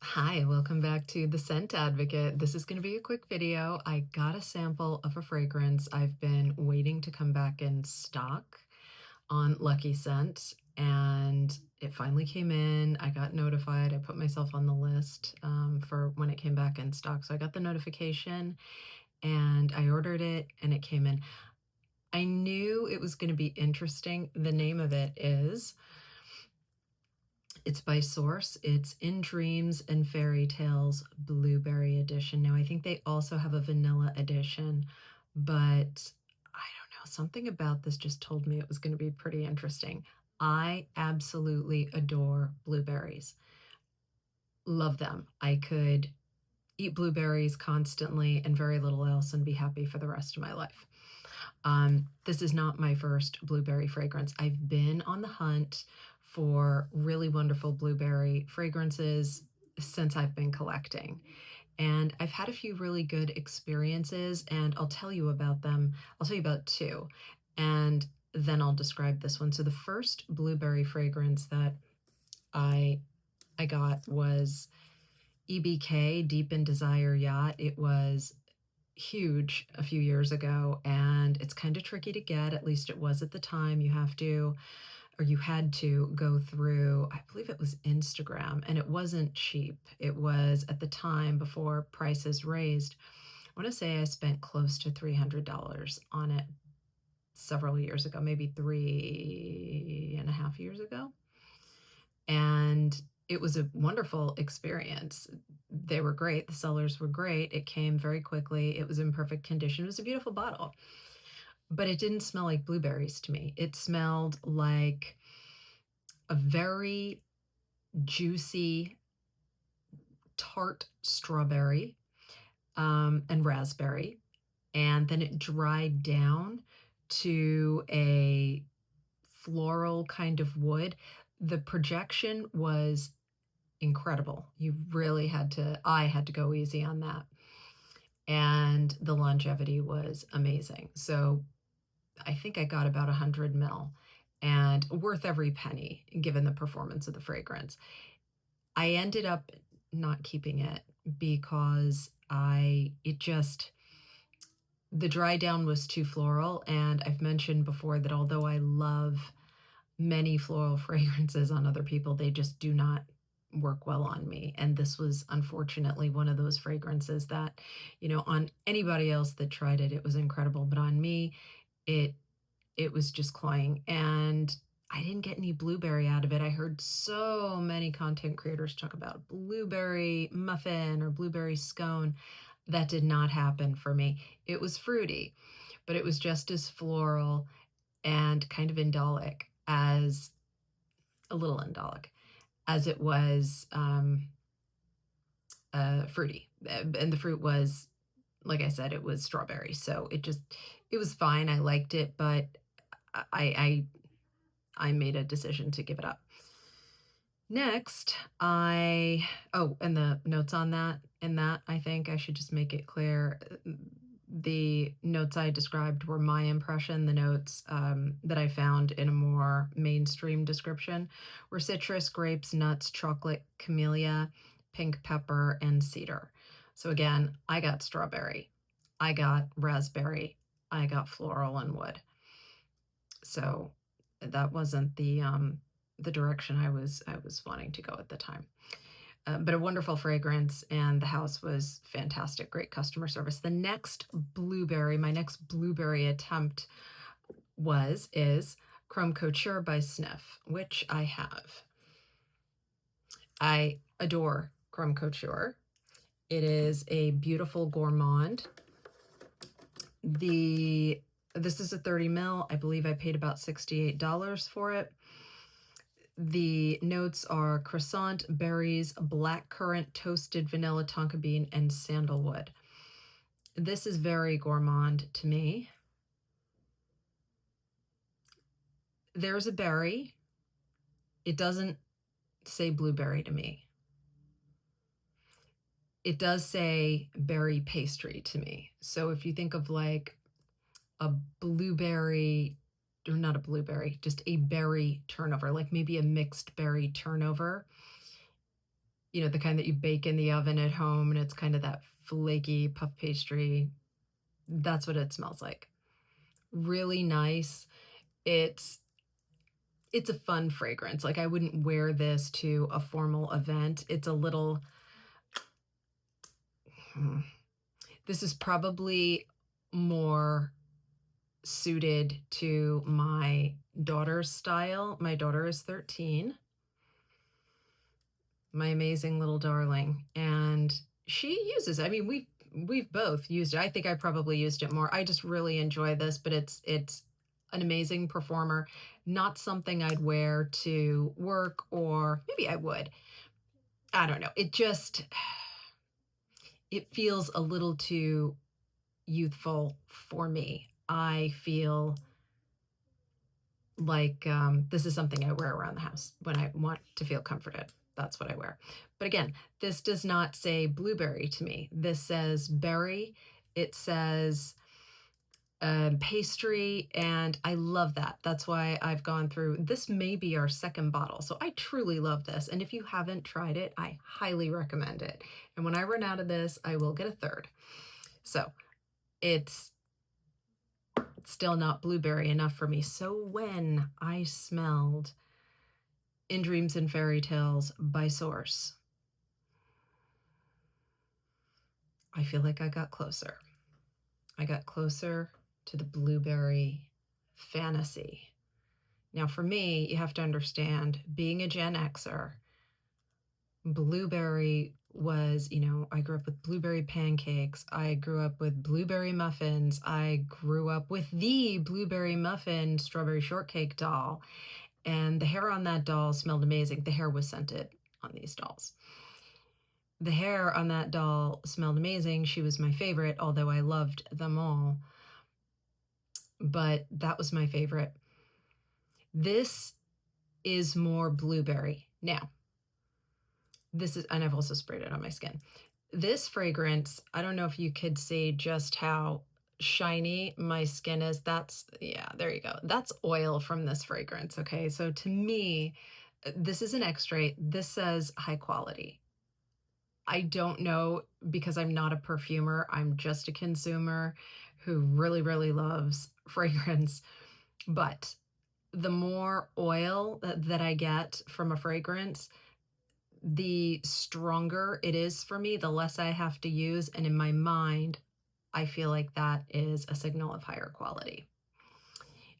Hi, welcome back to The Scent Advocate. This is going to be a quick video. I got a sample of a fragrance I've been waiting to come back in stock on Lucky Scent, and it finally came in. I got notified. I put myself on the list for when it came back in stock. So I got the notification and I ordered it and it came in. I knew it was going to be interesting. The name of it is It's by Sorce. It's In Dreams and Fairytales Blueberry Edition. Now, I think they also have a vanilla edition, but I don't know. Something about this just told me it was going to be pretty interesting. I absolutely adore blueberries. Love them. I could eat blueberries constantly and very little else and be happy for the rest of my life. This is not my first blueberry fragrance. I've been on the hunt for really wonderful blueberry fragrances since I've been collecting. And I've had a few really good experiences, and I'll tell you about them. I'll tell you about two, and then I'll describe this one. So the first blueberry fragrance that I got was EBK, Deep in Desire Yacht. It was huge a few years ago, and it's kind of tricky to get. At least it was at the time. You had to go through, I believe it was Instagram, and it wasn't cheap. It was at the time before prices raised. I want to say I spent close to $300 on it several years ago, maybe 3.5 years ago. And it was a wonderful experience. They were great. The sellers were great. It came very quickly. It was in perfect condition. It was a beautiful bottle, but it didn't smell like blueberries to me. It smelled like a very juicy, tart strawberry and raspberry. And then it dried down to a floral kind of wood. The projection was incredible. I had to go easy on that. And the longevity was amazing. So I think I got about 100 ml and worth every penny given the performance of the fragrance. I ended up not keeping it because the dry down was too floral. And I've mentioned before that although I love many floral fragrances on other people, they just do not work well on me. And this was unfortunately one of those fragrances that, on anybody else that tried it, it was incredible. But on me, it was just cloying. And I didn't get any blueberry out of it. I heard so many content creators talk about blueberry muffin or blueberry scone. That did not happen for me. It was fruity, but it was just as floral and kind of indolic as a little indolic as it was fruity. And the fruit was, like I said, it was strawberry. So it was fine. I liked it, but I made a decision to give it up. Next, and the notes on that, I think I should just make it clear. The notes I described were my impression. The notes that I found in a more mainstream description were citrus, grapes, nuts, chocolate, camellia, pink pepper, and cedar. So again, I got strawberry, I got raspberry, I got floral and wood. So that wasn't the direction I was wanting to go at the time. But a wonderful fragrance, and the house was fantastic. Great customer service. My next blueberry attempt is Crumb Couture by Snif, which I have. I adore Crumb Couture. It is a beautiful gourmand. This is a 30 ml. I believe I paid about $68 for it. The notes are croissant, berries, blackcurrant, toasted vanilla, tonka bean, and sandalwood. This is very gourmand to me. There's a berry. It doesn't say blueberry to me. It does say berry pastry to me. So if you think of like a blueberry, or not a blueberry, just a berry turnover, like maybe a mixed berry turnover, the kind that you bake in the oven at home, and it's kind of that flaky puff pastry. That's what it smells like. Really nice. It's a fun fragrance. Like, I wouldn't wear this to a formal event. It's a little, this is probably more suited to my daughter's style. My daughter is 13, my amazing little darling, and she uses it. I mean, we've both used it. I think I probably used it more. I just really enjoy this, but it's an amazing performer. Not something I'd wear to work, or maybe I would. I don't know. It feels a little too youthful for me. I feel like this is something I wear around the house when I want to feel comforted. That's what I wear. But again, this does not say blueberry to me. This says berry. It says pastry, and I love that. That's why I've gone through. This may be our second bottle, so I truly love this. And if you haven't tried it, I highly recommend it. And when I run out of this, I will get a third. So it's still not blueberry enough for me. So when I smelled In Dreams and Fairy Tales by Sorce, I feel like I got closer. I got closer to the blueberry fantasy. Now, for me, you have to understand, being a Gen Xer, blueberry was, I grew up with blueberry pancakes. I grew up with blueberry muffins. I grew up with the blueberry muffin strawberry shortcake doll. And the hair on that doll smelled amazing. The hair was scented on these dolls. The hair on that doll smelled amazing. She was my favorite, although I loved them all. But that was my favorite. This is more blueberry. Now, this is, and I've also sprayed it on my skin. This fragrance, I don't know if you could see just how shiny my skin is. Yeah, there you go. That's oil from this fragrance, okay? So to me, this is an extrait. This says high quality. I don't know, because I'm not a perfumer. I'm just a consumer who really, really loves fragrance. But the more oil that I get from a fragrance, the stronger it is for me, the less I have to use. And in my mind, I feel like that is a signal of higher quality.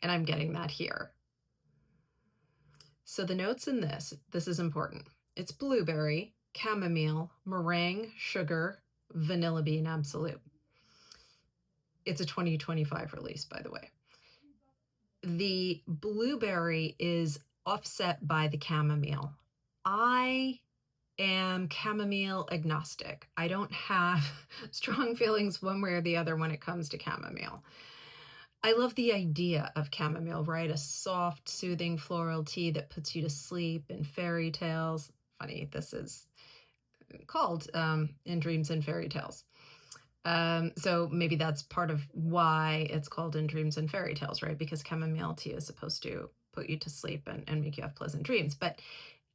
And I'm getting that here. So the notes in this is important. It's blueberry, chamomile, meringue, sugar, vanilla bean absolute. It's a 2025 release, by the way. The blueberry is offset by the chamomile. I am chamomile agnostic. I don't have strong feelings one way or the other when it comes to chamomile. I love the idea of chamomile, right? A soft, soothing floral tea that puts you to sleep in fairy tales. Funny, this is called In Dreams and Fairy Tales. So maybe that's part of why it's called In Dreams and Fairy Tales, right? Because chamomile tea is supposed to put you to sleep and make you have pleasant dreams. But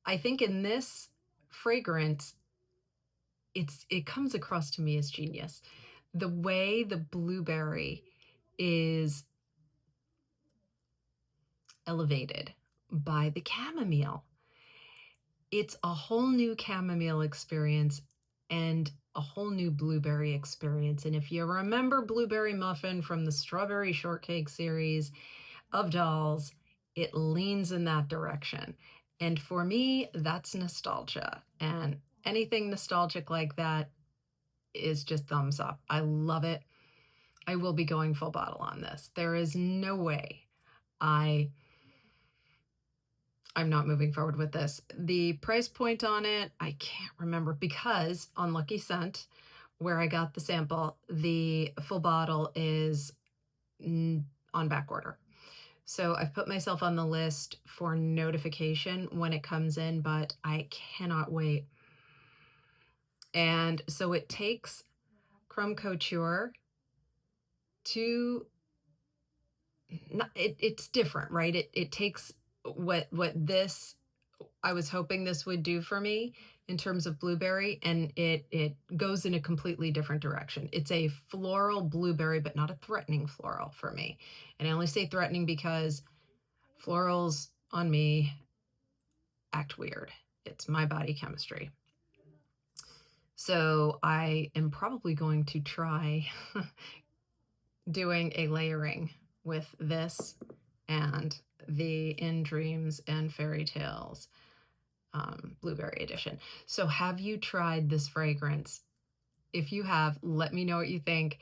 I think in this fragrance, it comes across to me as genius. The way the blueberry is elevated by the chamomile. It's a whole new chamomile experience and a whole new blueberry experience. And if you remember Blueberry Muffin from the Strawberry Shortcake series of dolls, it leans in that direction. And for me, that's nostalgia. And anything nostalgic like that is just thumbs up. I love it. I will be going full bottle on this. There is no way I'm not moving forward with this. The price point on it, I can't remember, because on Lucky Scent, where I got the sample, the full bottle is on back order. So I've put myself on the list for notification when it comes in, but I cannot wait. And so it takes Crumb Couture to, it's different, right? It takes what this, I was hoping this would do for me in terms of blueberry, and it goes in a completely different direction. It's a floral blueberry, but not a threatening floral for me. And I only say threatening because florals on me act weird. It's my body chemistry. So I am probably going to try doing a layering with this and the In Dreams and Fairy Tales Blueberry Edition. So have you tried this fragrance? If you have, let me know what you think.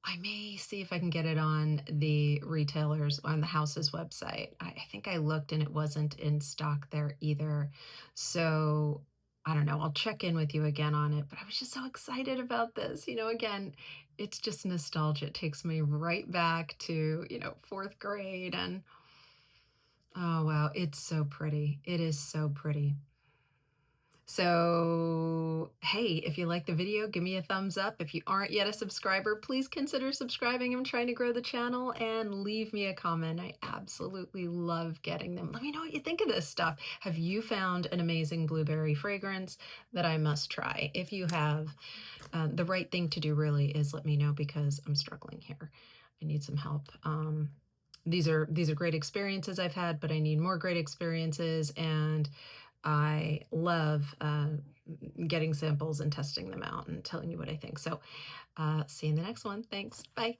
I may see if I can get it on the retailers on the house's website. I think I looked and it wasn't in stock there either. So I don't know. I'll check in with you again on it. But I was just so excited about this. Again, it's just nostalgia. It takes me right back to, fourth grade. And oh, wow. It's so pretty. It is so pretty. So, hey, if you like the video, give me a thumbs up. If you aren't yet a subscriber, please consider subscribing. I'm trying to grow the channel, and leave me a comment. I absolutely love getting them. Let me know what you think of this stuff. Have you found an amazing blueberry fragrance that I must try? If you have, the right thing to do really is let me know, because I'm struggling here. I need some help. These are great experiences I've had, but I need more great experiences, and I love getting samples and testing them out and telling you what I think. So see you in the next one. Thanks. Bye.